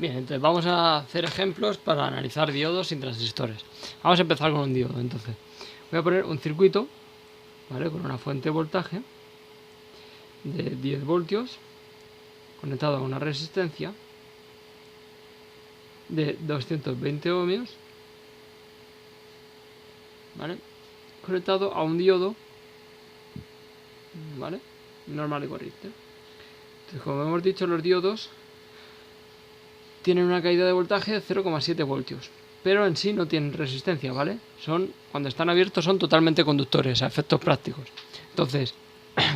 Bien, entonces vamos a hacer ejemplos para analizar diodos sin transistores. Vamos a empezar con un diodo, entonces. Voy a poner un circuito, ¿vale? Con una fuente de voltaje de 10 voltios conectado a una resistencia de 220 ohmios, ¿vale? Conectado a un diodo, ¿vale? Normal y corriente. Entonces, como hemos dicho, los diodos tienen una caída de voltaje de 0,7 voltios, pero en sí no tienen resistencia, ¿vale? Cuando están abiertos son totalmente conductores a efectos prácticos. Entonces,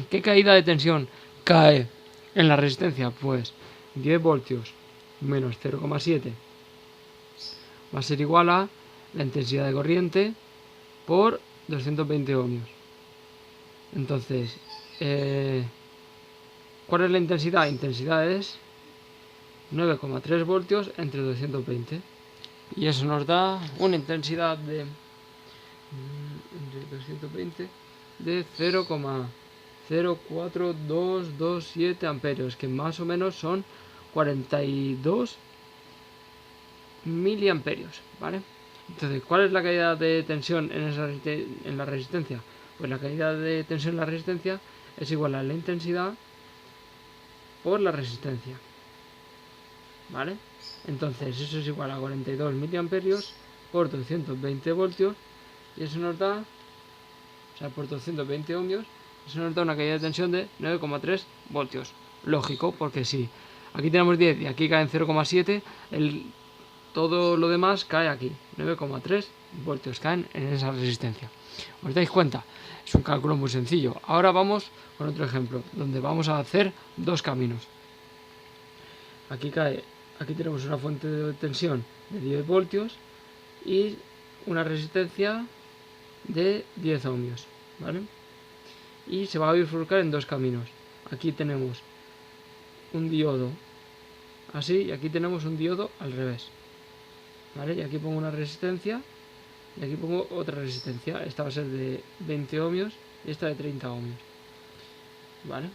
¿qué caída de tensión cae en la resistencia? Pues 10 voltios menos 0,7 va a ser igual a la intensidad de corriente por 220 ohmios. Entonces, ¿cuál es la intensidad? Intensidad es 9,3 voltios entre 220. Y eso nos da una intensidad de 220 de 0,04227 amperios, que más o menos son 42 miliamperios, ¿vale? Entonces, ¿cuál es la caída de tensión en la resistencia? Pues la caída de tensión en la resistencia es igual a la intensidad por la resistencia, ¿vale? Entonces eso es igual a 42 miliamperios por 220 voltios, y eso nos da, o sea, por 220 ohmios, eso nos da una caída de tensión de 9,3 voltios. Lógico, porque si aquí tenemos 10 y aquí caen 0,7, todo lo demás cae aquí. 9,3 voltios caen en esa resistencia. ¿Os dais cuenta? Es un cálculo muy sencillo. Ahora vamos con otro ejemplo, donde vamos a hacer dos caminos. Aquí tenemos una fuente de tensión de 10 voltios y una resistencia de 10 ohmios, ¿vale? Y se va a bifurcar en dos caminos. Aquí tenemos un diodo así y aquí tenemos un diodo al revés, ¿vale? Y aquí pongo una resistencia y aquí pongo otra resistencia. Esta va a ser de 20 ohmios y esta de 30 ohmios, ¿vale?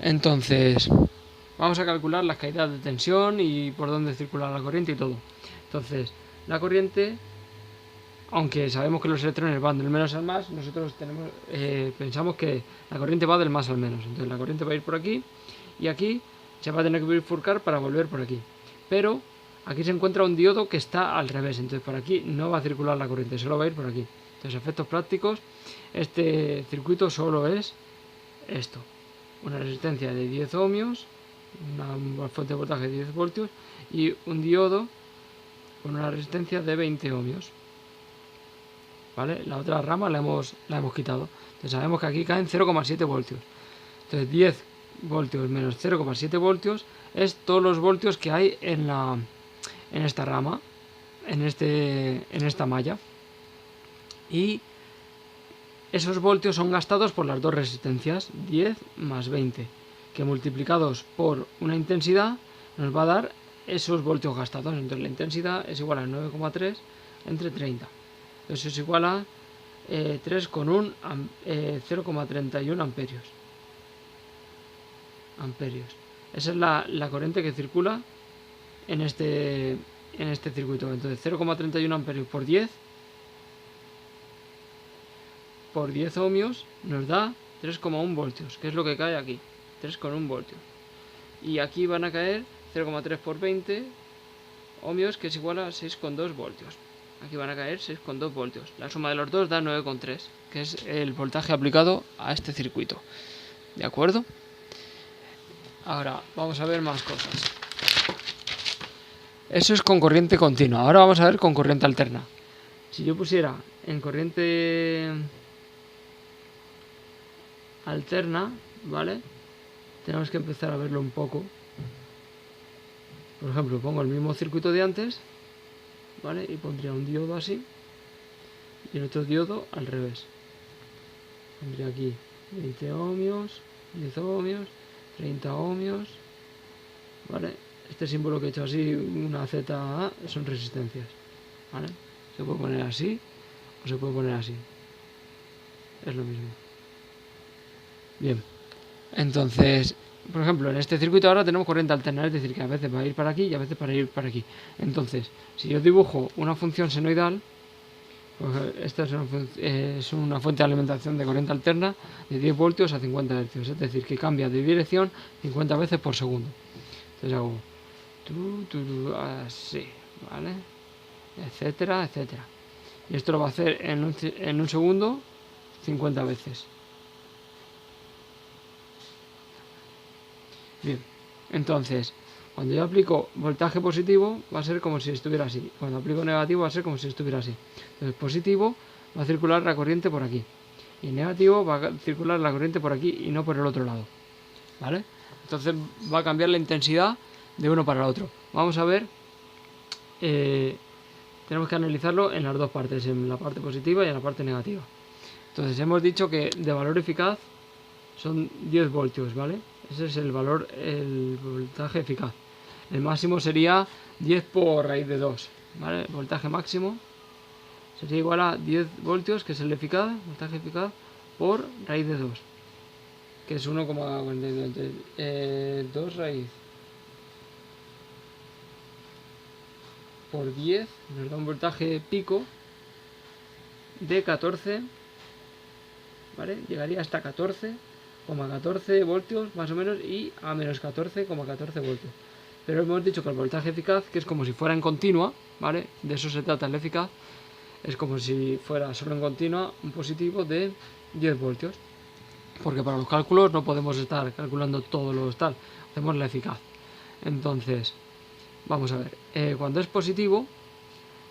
Entonces, vamos a calcular las caídas de tensión y por dónde circula la corriente y todo. Entonces, la corriente, aunque sabemos que los electrones van del menos al más, nosotros pensamos que la corriente va del más al menos. Entonces la corriente va a ir por aquí y aquí se va a tener que bifurcar para volver por aquí. Pero aquí se encuentra un diodo que está al revés, entonces por aquí no va a circular la corriente, solo va a ir por aquí. Entonces, efectos prácticos, este circuito solo es esto: una resistencia de 10 ohmios, una fuente de voltaje de 10 voltios y un diodo con una resistencia de 20 ohmios. ¿Vale? La otra rama la hemos quitado. Entonces sabemos que aquí caen 0,7 voltios. Entonces 10 voltios menos 0,7 voltios es todos los voltios que hay en esta rama, en esta malla. Y esos voltios son gastados por las dos resistencias, 10 más 20, que multiplicados por una intensidad nos va a dar esos voltios gastados. Entonces la intensidad es igual a 9,3 entre 30. Eso es igual a 0,31 amperios. Esa es la corriente que circula en este circuito. Entonces 0,31 amperios por 10 ohmios nos da 3,1 voltios, que es lo que cae aquí, 3,1 voltios. Y aquí van a caer 0,3 por 20 ohmios, que es igual a 6,2 voltios. Aquí van a caer 6,2 voltios. La suma de los dos da 9,3, que es el voltaje aplicado a este circuito. ¿De acuerdo? Ahora vamos a ver más cosas. Eso es con corriente continua. Ahora vamos a ver con corriente alterna. Si yo pusiera en corriente alterna, ¿vale? Tenemos que empezar a verlo un poco. Por ejemplo, pongo el mismo circuito de antes, ¿vale? Y pondría un diodo así y el otro diodo al revés. Pondría aquí 20 ohmios, 10 ohmios, 30 ohmios, ¿vale? Este símbolo que he hecho así, una ZA, son resistencias, ¿vale? Se puede poner así o se puede poner así. Es lo mismo. Bien, entonces por ejemplo, en este circuito ahora tenemos corriente alterna, es decir, que a veces va a ir para aquí y a veces para ir para aquí. Entonces, si yo dibujo una función senoidal, pues esta es una fuente de alimentación de corriente alterna de 10 voltios a 50 hercios, es decir, que cambia de dirección 50 veces por segundo. Entonces hago así, ¿vale? Etcétera, etcétera. Y esto lo va a hacer en un segundo 50 veces. Bien, entonces, cuando yo aplico voltaje positivo va a ser como si estuviera así. Cuando aplico negativo va a ser como si estuviera así. Entonces, positivo va a circular la corriente por aquí. Y negativo va a circular la corriente por aquí y no por el otro lado. ¿Vale? Entonces va a cambiar la intensidad de uno para el otro. Vamos a ver. Tenemos que analizarlo en las dos partes, en la parte positiva y en la parte negativa. Entonces hemos dicho que de valor eficaz son 10 voltios, ¿vale? Ese es el valor, el voltaje eficaz. El máximo sería 10 por raíz de 2, ¿vale? El voltaje máximo sería igual a 10 voltios, que es el eficaz, voltaje eficaz, por raíz de 2, que es 1,42. 2 raíz por 10 nos da un voltaje pico de 14, ¿vale? Llegaría hasta 14,14 voltios más o menos y a menos 14,14 voltios. Pero hemos dicho que el voltaje eficaz, que es como si fuera en continua, ¿vale? De eso se trata el eficaz, es como si fuera solo en continua un positivo de 10 voltios. Porque para los cálculos no podemos estar calculando todos los tal, hacemos la eficaz. Entonces, vamos a ver, cuando es positivo,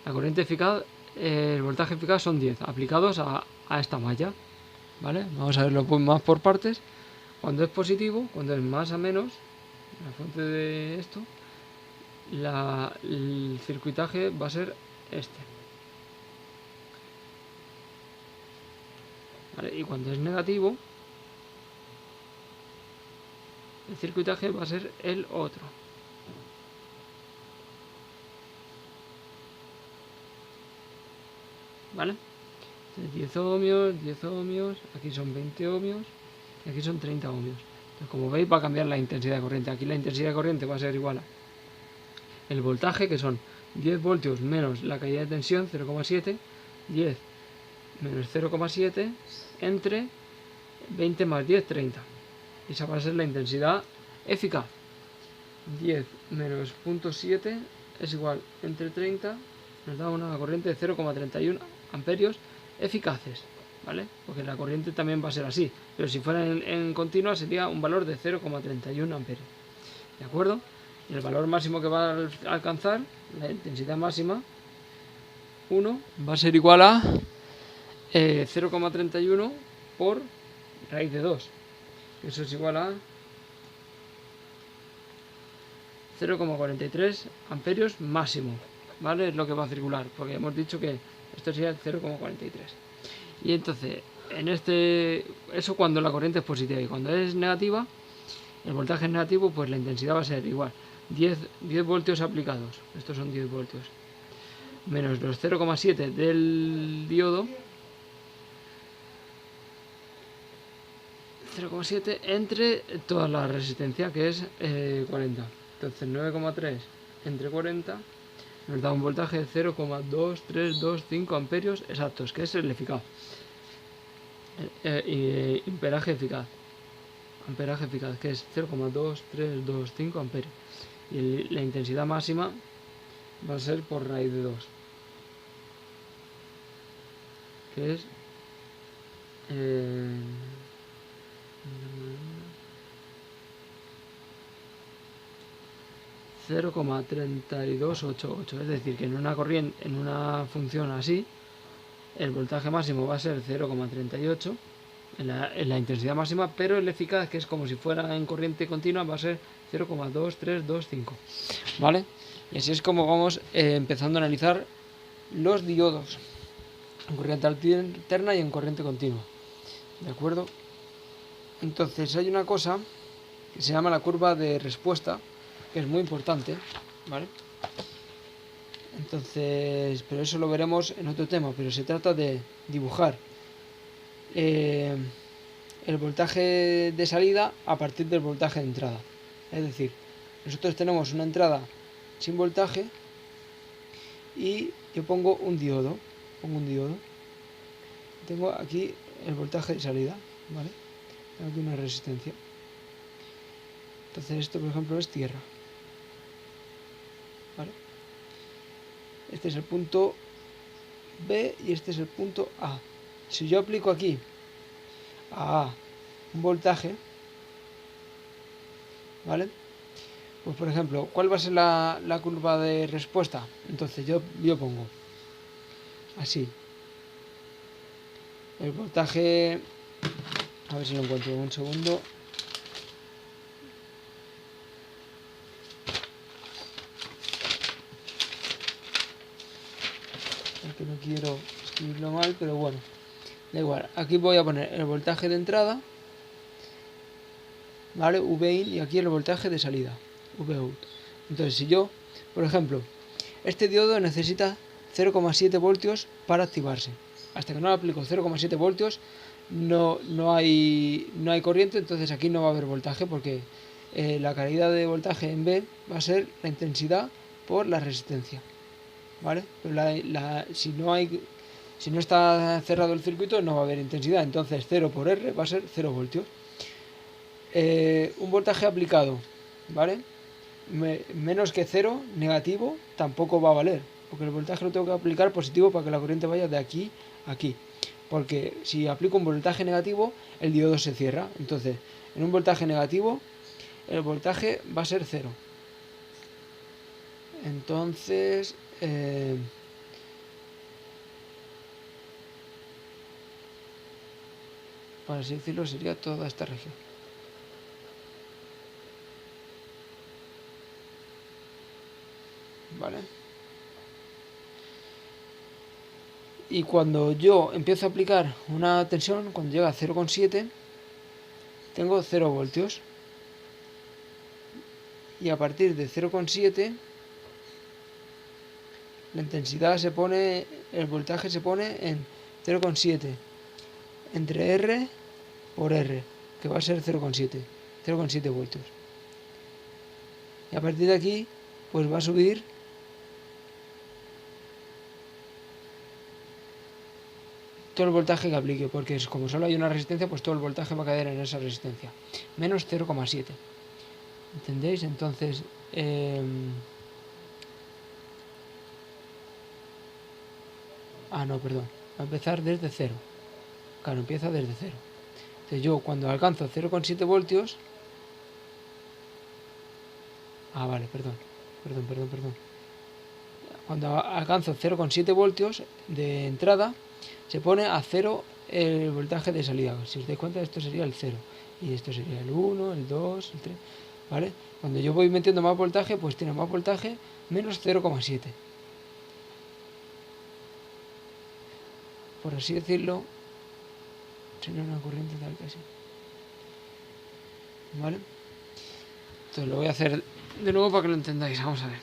la corriente eficaz, el voltaje eficaz son 10 aplicados a esta malla, ¿vale? Vamos a verlo más por partes. Cuando es positivo, cuando es más a menos, la fuente de esto, el circuitaje va a ser este. ¿Vale? Y cuando es negativo, el circuitaje va a ser el otro. ¿Vale? 10 ohmios, 10 ohmios, aquí son 20 ohmios y aquí son 30 ohmios. Entonces, como veis, va a cambiar la intensidad de corriente. Aquí la intensidad de corriente va a ser igual a el voltaje, que son 10 voltios menos la caída de tensión, 0,7, 10 menos 0,7, entre 20 más 10, 30. Y esa va a ser la intensidad eficaz. 10 menos 0,7 es igual entre 30, nos da una corriente de 0,31 amperios eficaces, ¿vale? Porque la corriente también va a ser así, pero si fuera en continua sería un valor de 0,31 amperios, ¿de acuerdo? Y el valor máximo que va a alcanzar, la intensidad máxima, 1, va a ser igual a 0,31 por raíz de 2. Eso es igual a 0,43 amperios máximo, ¿vale? Es lo que va a circular, porque hemos dicho que esto sería el 0,43. Y entonces, eso cuando la corriente es positiva, y cuando es negativa, el voltaje es negativo, pues la intensidad va a ser igual. 10 voltios aplicados, estos son 10 voltios, menos los 0,7 del diodo, 0,7 entre toda la resistencia, que es 40. Entonces 9,3 entre 40 nos da un voltaje de 0,2325 amperios exactos, que es el eficaz. Y amperaje eficaz, que es 0,2325 amperios. Y la intensidad máxima va a ser por raíz de 2, que es 0,3288. Es decir, que en una corriente, en una función así, el voltaje máximo va a ser 0,38 en la intensidad máxima, pero el eficaz, que es como si fuera en corriente continua, va a ser 0,2325, ¿vale? Y así es como vamos empezando a analizar los diodos en corriente alterna y en corriente continua, ¿de acuerdo? Entonces hay una cosa que se llama la curva de respuesta, que es muy importante, ¿vale? Entonces, pero eso lo veremos en otro tema, pero se trata de dibujar el voltaje de salida a partir del voltaje de entrada. Es decir, nosotros tenemos una entrada sin voltaje y yo pongo un diodo. Tengo aquí el voltaje de salida, ¿vale? Tengo aquí una resistencia. Entonces esto, por ejemplo, es tierra, ¿vale? Este es el punto B y este es el punto A. Si yo aplico aquí a A un voltaje, ¿vale? Pues por ejemplo, ¿cuál va a ser la curva de respuesta? Entonces yo pongo así. El voltaje, a ver si lo encuentro, un segundo. Porque no quiero escribirlo mal, pero bueno, da igual. Aquí voy a poner el voltaje de entrada, ¿vale? Vin, y aquí el voltaje de salida, Vout. Entonces, si yo, por ejemplo, este diodo necesita 0,7 voltios para activarse. Hasta que no le aplico 0,7 voltios, no hay corriente, entonces aquí no va a haber voltaje porque la calidad de voltaje en B va a ser la intensidad por la resistencia, ¿vale? Pero si no está cerrado el circuito no va a haber intensidad, entonces 0 por R va a ser 0 voltios. Un voltaje aplicado, ¿vale? Menos que 0, negativo, tampoco va a valer, porque el voltaje lo tengo que aplicar positivo para que la corriente vaya de aquí a aquí. Porque si aplico un voltaje negativo, el diodo se cierra. Entonces, en un voltaje negativo, el voltaje va a ser 0. Entonces, para así decirlo, sería toda esta región. ¿Vale? Y cuando yo empiezo a aplicar una tensión, cuando llega a 0,7, tengo 0 voltios. Y a partir de 0,7, la intensidad se pone, el voltaje se pone en 0,7 entre R por R, que va a ser 0,7 voltios. Y a partir de aquí, pues va a subir todo el voltaje que aplique, porque como solo hay una resistencia, pues todo el voltaje va a caer en esa resistencia. Menos 0,7. ¿Entendéis? Entonces, no, perdón. Va a empezar desde 0. Claro, empieza desde 0. Entonces yo cuando alcanzo 0,7 voltios... vale, perdón. Cuando alcanzo 0,7 voltios de entrada, se pone a 0 el voltaje de salida. Si os dais cuenta, esto sería el 0. Y esto sería el 1, el 2, el 3... ¿Vale? Cuando yo voy metiendo más voltaje, pues tiene más voltaje menos 0,7. Por así decirlo, sería una corriente tal que así. ¿Vale? Entonces lo voy a hacer de nuevo para que lo entendáis. Vamos a ver.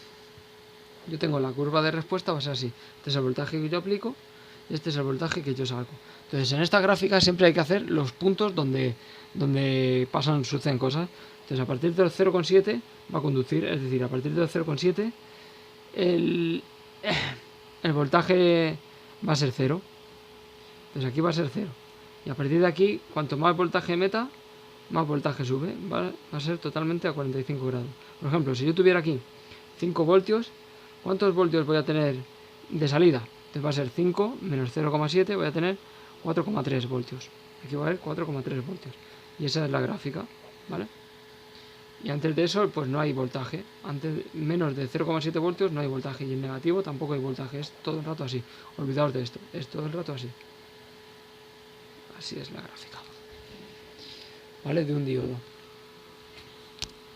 Yo tengo la curva de respuesta, va a ser así. Este es el voltaje que yo aplico y este es el voltaje que yo saco. Entonces en esta gráfica siempre hay que hacer los puntos donde suceden cosas. Entonces a partir del 0,7 va a conducir, es decir, a partir del 0,7 el voltaje va a ser 0. Entonces aquí va a ser 0. Y a partir de aquí, cuanto más voltaje meta, más voltaje sube. Va a ser totalmente a 45 grados. Por ejemplo, si yo tuviera aquí 5 voltios, ¿cuántos voltios voy a tener de salida? Entonces va a ser 5 menos 0,7, voy a tener 4,3 voltios. Aquí va a haber 4,3 voltios. Y esa es la gráfica, ¿vale? Y antes de eso, pues no hay voltaje. Menos de 0,7 voltios no hay voltaje. Y en negativo tampoco hay voltaje. Es todo el rato así. Olvidaos de esto. Es todo el rato así. Así es la gráfica. ¿Vale? De un diodo.